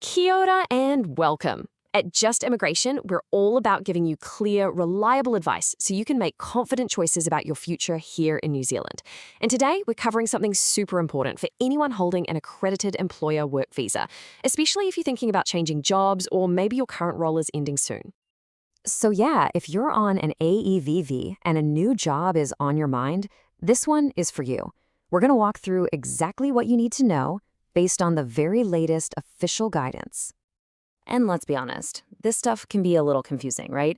Kia ora and welcome. At Just Immigration, we're all about giving you clear, reliable advice so you can make confident choices about your future here in New Zealand. And today, we're covering something super important for anyone holding an Accredited Employer Work Visa, especially if you're thinking about changing jobs or maybe your current role is ending soon. So yeah, if you're on an AEWV and a new job is on your mind, this one is for you. We're going to walk through exactly what you need to know based on the very latest official guidance. And let's be honest, this stuff can be a little confusing, right?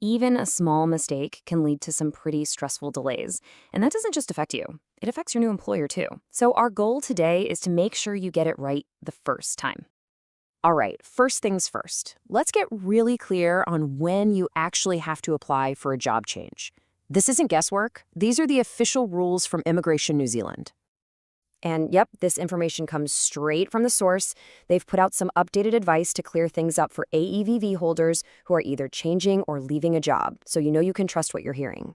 Even a small mistake can lead to some pretty stressful delays. And that doesn't just affect you, it affects your new employer too. So our goal today is to make sure you get it right the first time. All right, first things first. Let's get really clear on when you actually have to apply for a job change. This isn't guesswork. These are the official rules from Immigration New Zealand. And yep, this information comes straight from the source. They've put out some updated advice to clear things up for AEWV holders who are either changing or leaving a job, so you know you can trust what you're hearing.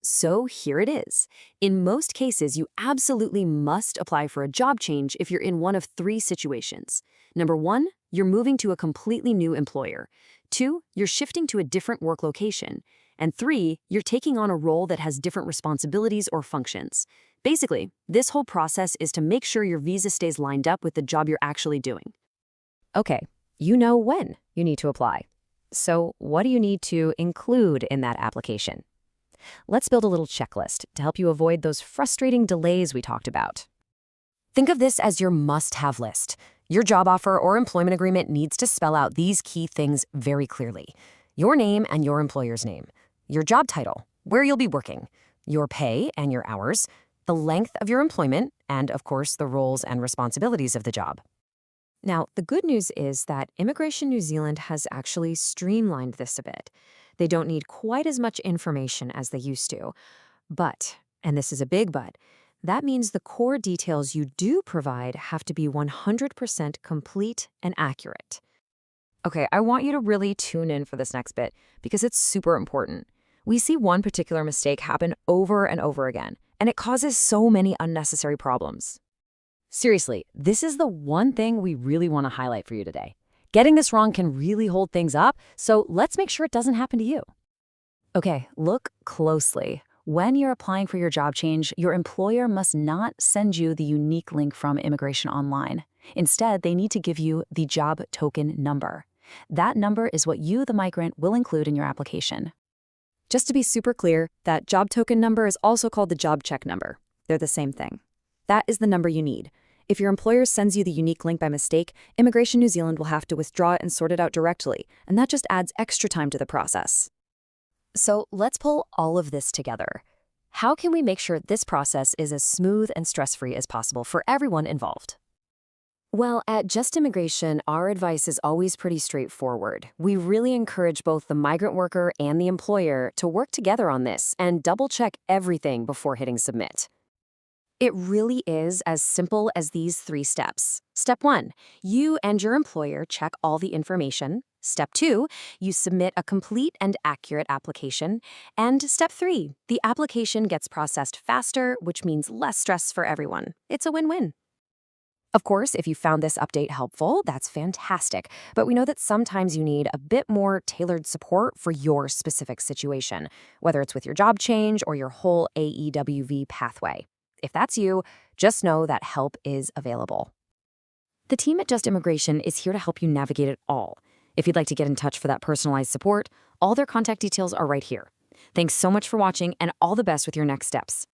So here it is. In most cases, you absolutely must apply for a job change if you're in one of three situations. Number one, you're moving to a completely new employer. Two, you're shifting to a different work location. And three, you're taking on a role that has different responsibilities or functions. Basically, this whole process is to make sure your visa stays lined up with the job you're actually doing. Okay, you know when you need to apply. So what do you need to include in that application? Let's build a little checklist to help you avoid those frustrating delays we talked about. Think of this as your must-have list. Your job offer or employment agreement needs to spell out these key things very clearly. Your name and your employer's name, your job title, where you'll be working, your pay and your hours, the length of your employment, and of course, the roles and responsibilities of the job. Now, the good news is that Immigration New Zealand has actually streamlined this a bit. They don't need quite as much information as they used to. But, and this is a big but, that means the core details you do provide have to be 100% complete and accurate. Okay, I want you to really tune in for this next bit because it's super important. We see one particular mistake happen over and over again, and it causes so many unnecessary problems. Seriously, this is the one thing we really want to highlight for you today. Getting this wrong can really hold things up, so let's make sure it doesn't happen to you. Okay, look closely. When you're applying for your job change, your employer must not send you the unique link from Immigration Online. Instead, they need to give you the job token number. That number is what you, the migrant, will include in your application. Just to be super clear, that job token number is also called the job check number. They're the same thing. That is the number you need. If your employer sends you the unique link by mistake, Immigration New Zealand will have to withdraw it and sort it out directly, and that just adds extra time to the process. So let's pull all of this together. How can we make sure this process is as smooth and stress-free as possible for everyone involved? Well, at Just Immigration, our advice is always pretty straightforward. We really encourage both the migrant worker and the employer to work together on this and double-check everything before hitting submit. It really is as simple as these three steps. Step 1, you and your employer check all the information. Step 2, you submit a complete and accurate application. And Step 3, the application gets processed faster, which means less stress for everyone. It's a win-win. Of course, if you found this update helpful, that's fantastic, but we know that sometimes you need a bit more tailored support for your specific situation, whether it's with your job change or your whole AEWV pathway. If that's you, just know that help is available. The team at Just Immigration is here to help you navigate it all. If you'd like to get in touch for that personalized support, all their contact details are right here. Thanks so much for watching and all the best with your next steps.